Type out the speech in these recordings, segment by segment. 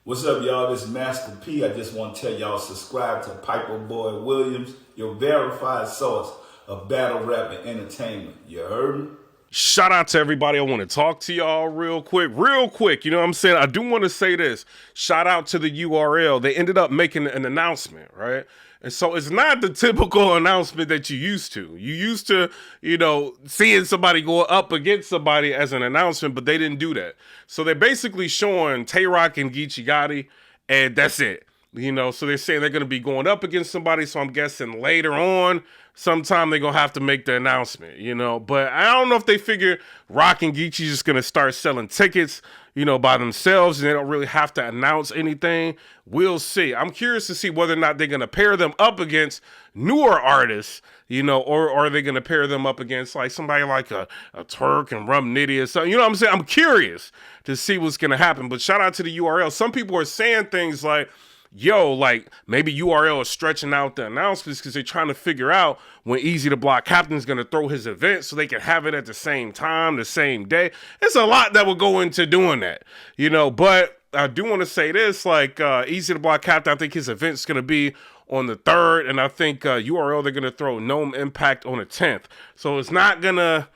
What's up, y'all? This is Master P. I just want to tell y'all subscribe to PIPERBOY Williams, your verified source of battle rap and entertainment. You heard me? Shout out to everybody. I want to talk to y'all real quick. You know what I'm saying? I do want to say this. Shout out to the URL. They ended up making an announcement, right? And so it's not the typical announcement that you used to. You used to, seeing somebody go up against somebody as an announcement, but they didn't do that. So they're basically showing Tay-Rock and Geechee Gotti, and that's it. So they're saying they're going to be going up against somebody. So I'm guessing later on, sometime they're going to have to make the announcement, But I don't know if they figure Rock and Geechee just going to start selling tickets, by themselves, and they don't really have to announce anything. We'll see. I'm curious to see whether or not they're going to pair them up against newer artists, or are they going to pair them up against like somebody like a Twerk and Rum Nitty or something. You know what I'm saying? I'm curious to see what's going to happen. But shout out to the URL. Some people are saying things like, maybe URL is stretching out the announcements because they're trying to figure out when Easy the Block Captain's going to throw his event so they can have it at the same time, the same day. It's a lot that will go into doing that, but I do want to say this, Easy the Block Captain, I think his event's going to be on the 3rd, and I think URL, they're going to throw Nome Impact on the 10th. So it's not going to,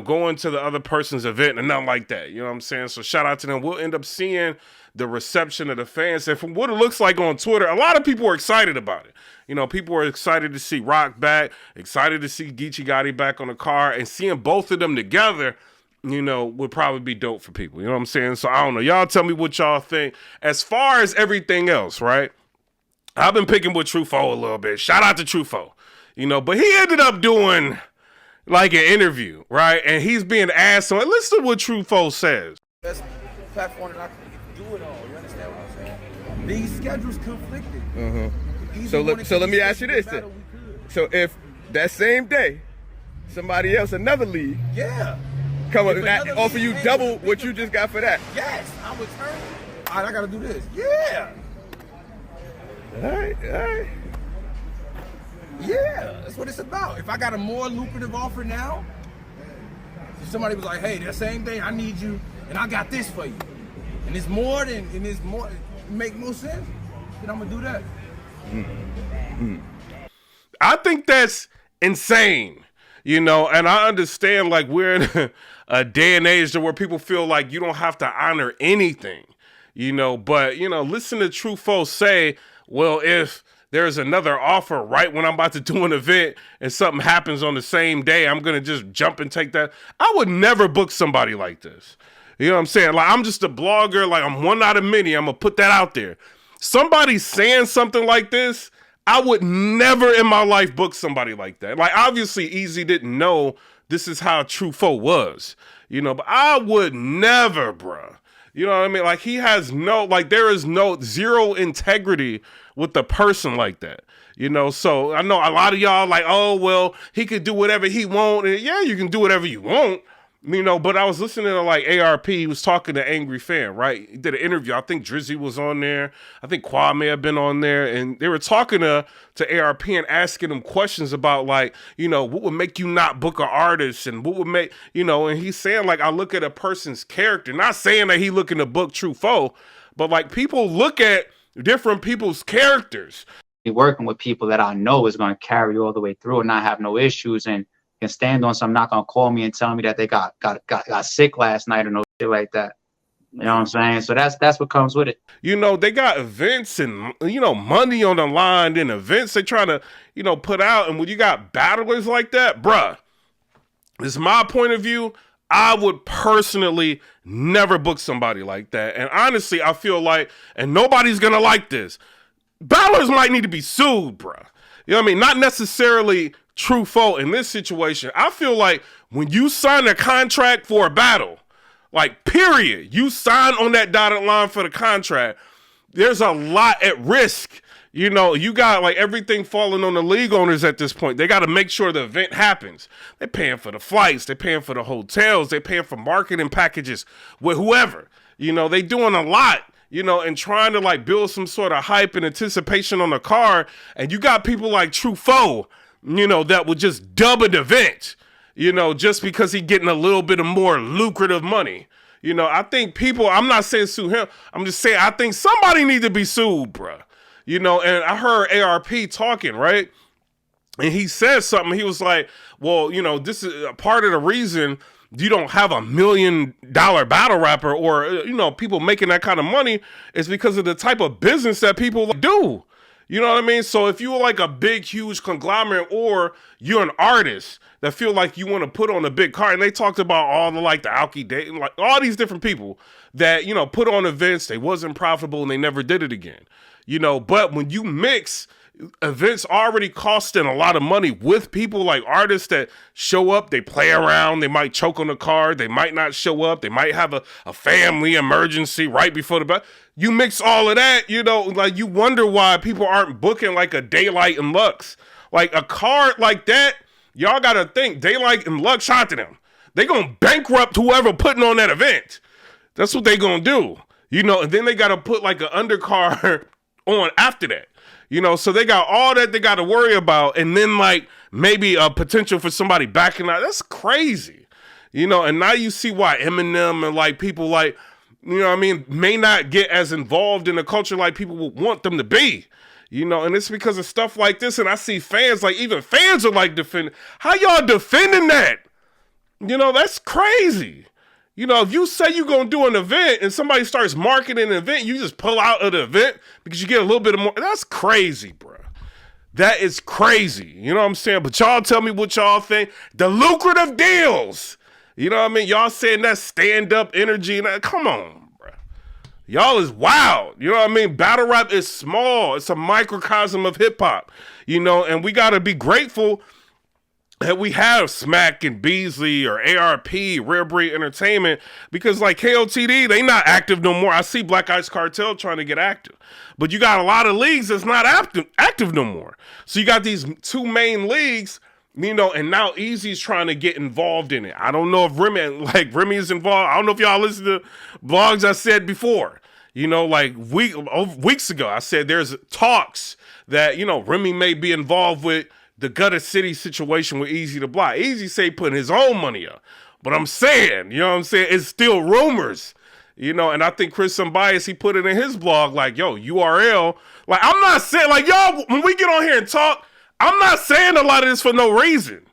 go into the other person's event and nothing like that. You know what I'm saying? So shout out to them. We'll end up seeing the reception of the fans. And from what it looks like on Twitter, a lot of people are excited about it. People are excited to see Rock back, excited to see Geechee Gotti back on the car, and seeing both of them together, would probably be dope for people. You know what I'm saying? So I don't know. Y'all tell me what y'all think. As far as everything else, right? I've been picking with Truffaut a little bit. Shout out to Truffaut. But he ended up doing like an interview, right? And he's being asked, so listen to what Truffaut says. Best platform that I can do it on. You understand what I'm saying? These schedules conflicted. So let me ask you this then. So if that same day, somebody else, another league, come up and offer you double what you just got for that. Yes, I would turn. All right, I gotta do this. Yeah. All right. Yeah, that's what it's about. If I got a more lucrative offer now, if somebody was like, hey, that same day I need you and I got this for you, and it's more, make more sense, then I'm gonna do that. I think that's insane, and I understand like we're in a day and age where people feel like you don't have to honor anything, but listen to Truffaut say, well, if there's another offer right when I'm about to do an event and something happens on the same day, I'm going to just jump and take that. I would never book somebody like this. You know what I'm saying? Like, I'm just a blogger. Like, I'm one out of many. I'm going to put that out there. Somebody saying something like this, I would never in my life book somebody like that. Like, obviously, Easy didn't know this is how Truffaut was, but I would never, bruh. You know what I mean? Like, he has there is zero integrity with the person like that, So I know a lot of y'all like, oh, well, he could do whatever he want. And yeah, you can do whatever you want, but I was listening to like ARP. He was talking to Angry Fan, right? He did an interview. I think Drizzy was on there. I think Quad may have been on there. And they were talking to ARP and asking him questions about like, what would make you not book an artist and what would make, and he's saying like, I look at a person's character, not saying that he looking to book Truffaut, but like people look at different people's characters. Working with people that I know is going to carry all the way through and not have no issues and can stand on some, not going to call me and tell me that they got sick last night or no shit like that. You know what I'm saying? So that's what comes with it. They got events and, money on the line and events they trying to, put out. And when you got battlers like that, bruh, it's my point of view. I would personally never book somebody like that. And honestly, I feel like, and nobody's going to like this, battlers might need to be sued, bruh. You know what I mean? Not necessarily Truffaut in this situation. I feel like when you sign a contract for a battle, like period, you sign on that dotted line for the contract, there's a lot at risk. You got like everything falling on the league owners at this point. They got to make sure the event happens. They're paying for the flights. They're paying for the hotels. They're paying for marketing packages with whoever. They doing a lot, and trying to like build some sort of hype and anticipation on the card. And you got people like Truffaut, that would just dub an event, just because he getting a little bit of more lucrative money. You know, I think people, I'm not saying sue him. I'm just saying I think somebody need to be sued, bruh. You know, and I heard ARP talking, right? And he said something. He was like, well, you know, this is a part of the reason you don't have $1 million battle rapper or, you know, people making that kind of money is because of the type of business that people do. You know what I mean? So if you're like a big, huge conglomerate or you're an artist that feel like you want to put on a big car, and they talked about all the like the Alki Dayton, like all these different people that, you know, put on events, they wasn't profitable and they never did it again. You know, but when you mix events already costing a lot of money with people like artists that show up, they play around, they might choke on the card, they might not show up, they might have a family emergency right before the battle. You mix all of that, you know, like you wonder why people aren't booking like a Daylight and Lux. Like a card like that, y'all gotta think, Daylight and Lux, shout to them. They gonna bankrupt whoever putting on that event. That's what they gonna do. You know, and then they gotta put like an undercard on after that. You know, so they got all that they got to worry about, and then like maybe a potential for somebody backing out. That's crazy, you know. And now you see why Eminem and like people like, you know what I mean, may not get as involved in the culture like people would want them to be, you know. And it's because of stuff like this. And I see fans, like even fans are like defending. How y'all defending that? You know, that's crazy. You know, if you say you're going to do an event and somebody starts marketing an event, you just pull out of the event because you get a little bit of more. That's crazy, bro. That is crazy. You know what I'm saying? But y'all tell me what y'all think. The lucrative deals. You know what I mean? Y'all saying that stand-up energy. And come on, bro. Y'all is wild. You know what I mean? Battle rap is small. It's a microcosm of hip-hop. You know, and we got to be grateful that we have Smack and Beasley or ARP, Rare Breed Entertainment, because like KOTD, they not active no more. I see Black Ice Cartel trying to get active. But you got a lot of leagues that's not active no more. So you got these two main leagues, you know, and now Easy's trying to get involved in it. I don't know if Remy is involved. I don't know if y'all listen to blogs I said before. You know, like weeks ago, I said there's talks that, you know, Remy may be involved with the Gutter City situation with Easy to Block. Easy say putting his own money up. But I'm saying, you know what I'm saying? It's still rumors, you know, and I think Chris Unbiased, he put it in his blog like, yo, URL. Like, I'm not saying, like, y'all, when we get on here and talk, I'm not saying a lot of this for no reason.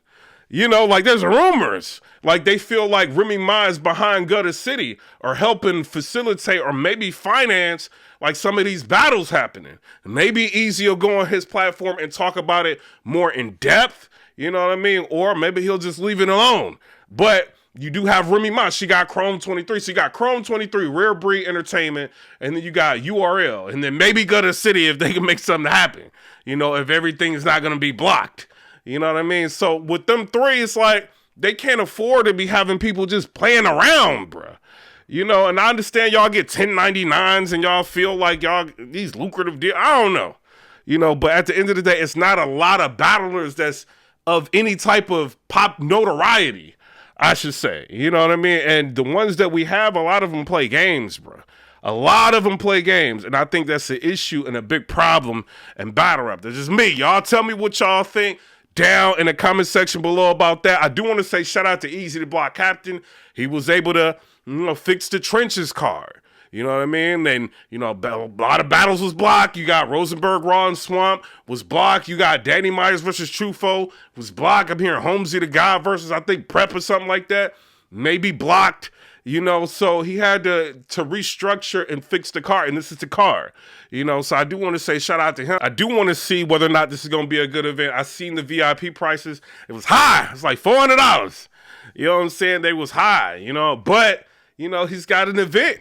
You know, like, there's rumors. Like, they feel like Remy Ma is behind Gutter City or helping facilitate or maybe finance like some of these battles happening. Maybe Easy will go on his platform and talk about it more in depth, you know what I mean? Or maybe he'll just leave it alone. But you do have Remy Ma. She got Chrome 23. So you got Chrome 23, Rare Breed Entertainment, and then you got URL. And then maybe Gutter City if they can make something happen. You know, if everything is not going to be blocked. You know what I mean? So with them three, it's like they can't afford to be having people just playing around, bruh. You know, and I understand y'all get 1099s and y'all feel like y'all, these lucrative deals. I don't know. You know, but at the end of the day, it's not a lot of battlers that's of any type of pop notoriety, I should say. You know what I mean? And the ones that we have, a lot of them play games, bro. A lot of them play games. And I think that's an issue and a big problem in battle rap. That's just me. Y'all tell me what y'all think down in the comment section below about that. I do want to say shout out to Easy the Block Captain. He was able to, you know, fix the trenches card. You know what I mean? And, you know, a lot of battles was blocked. You got Rosenberg, Raw, and Swamp was blocked. You got Danny Myers versus Trufo was blocked. I'm hearing Holmesy the God versus, I think, Prep or something like that. Maybe blocked. You know, so he had to restructure and fix the card, and this is the card. You know, so I do want to say shout out to him. I do want to see whether or not this is going to be a good event. I seen the VIP prices. It was high. It's like $400. You know what I'm saying? They was high, you know, but, you know, he's got an event.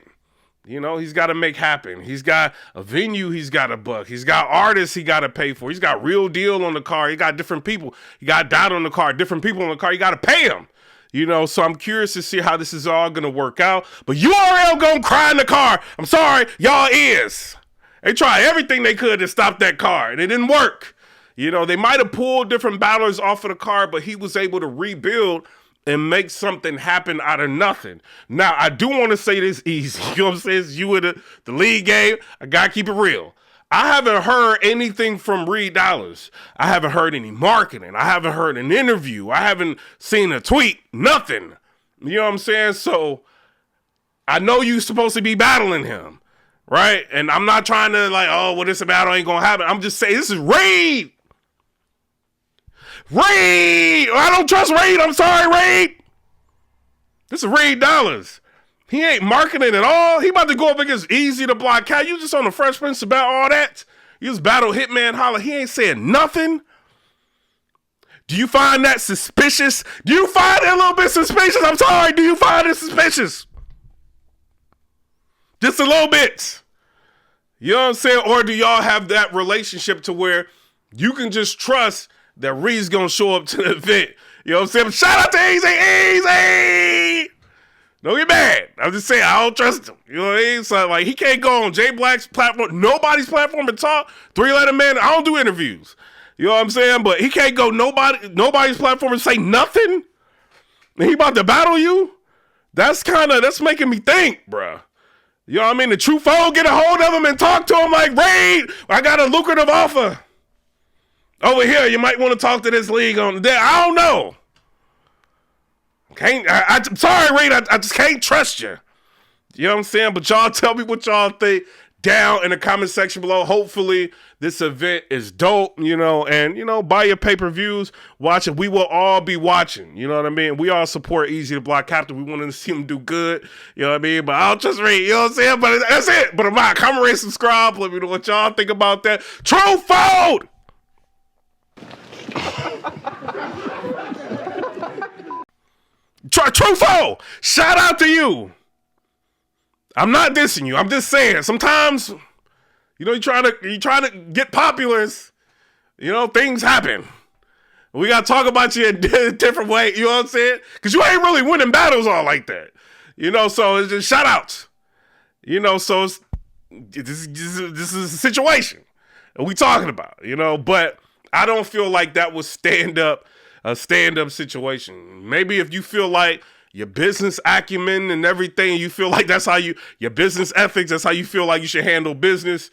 You know, he's got to make happen. He's got a venue he's got to book. He's got artists he got to pay for. He's got Real Deal on the car. He got different people. He got Dot on the car, different people on the car. You got to pay them. You know, so I'm curious to see how this is all going to work out. But URL going to cry in the car. I'm sorry, y'all is. They tried everything they could to stop that car, and it didn't work. You know, they might have pulled different battlers off of the car, but he was able to rebuild and make something happen out of nothing. Now, I do want to say this easy. You know what I'm saying? It's you in the league game. I got to keep it real. I haven't heard anything from Reed Dollaz. I haven't heard any marketing. I haven't heard an interview. I haven't seen a tweet. Nothing. You know what I'm saying? So I know you supposed to be battling him, right? And I'm not trying to like, oh, well, this battle ain't gonna happen. I'm just saying this is Raid. Raid! I don't trust Raid. I'm sorry, Raid. This is Raid Dollaz. He ain't marketing at all. He about to go up against Easy to Block Cat. You just on the Fresh Prince about all that? You just battle Hitman Holla. He ain't saying nothing. Do you find that suspicious? Do you find it a little bit suspicious? I'm sorry. Do you find it suspicious? Just a little bit. You know what I'm saying? Or do y'all have that relationship to where you can just trust that Reed's gonna show up to the event? You know what I'm saying? Shout out to Easy! Don't get mad. I'm just saying, I don't trust him. You know what I mean? So, like, he can't go on Jay Black's platform, nobody's platform and talk. 3-letter man, I don't do interviews. You know what I'm saying? But he can't go nobody's platform and say nothing. And he about to battle you? That's making me think, bruh. You know what I mean? The true foe, get a hold of him and talk to him like, Raid, I got a lucrative offer. Over here, you might want to talk to this league on there. I don't know. I'm sorry, Raid, I just can't trust you. You know what I'm saying? But y'all tell me what y'all think down in the comment section below. Hopefully this event is dope, you know, and, you know, buy your pay-per-views, watch it. We will all be watching, you know what I mean? We all support Easy to Block Captain. We want to see him do good, you know what I mean? But I don't just read, you know what I'm saying? But that's it. But comment, rate, subscribe. Let me know what y'all think about that. True fold! Trufo, shout out to you. I'm not dissing you. I'm just saying sometimes, you know, you trying to get popular. You know, things happen. We gotta talk about you in a different way. You know what I'm saying? Because you ain't really winning battles all like that. You know, so it's just shout outs. You know, so this is a situation that we talking about. You know, but I don't feel like that was a stand-up situation. Maybe if you feel like your business acumen and everything, you feel like that's how your business ethics, that's how you feel like you should handle business,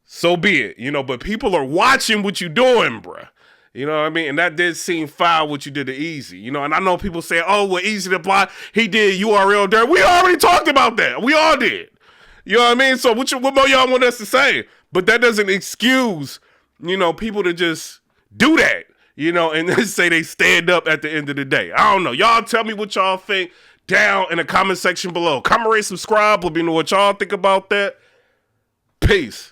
so be it, you know, but people are watching what you doing, bruh. You know what I mean? And that did seem foul what you did to Easy, you know, and I know people say, oh, well, Easy to Block, he did URL there. We already talked about that. We all did. You know what I mean? So what more y'all want us to say? But that doesn't excuse, you know, people to just do that. You know, and then say they stand up at the end of the day. I don't know. Y'all tell me what y'all think down in the comment section below. Comment, rate, subscribe. Let me know what y'all think about that. Peace.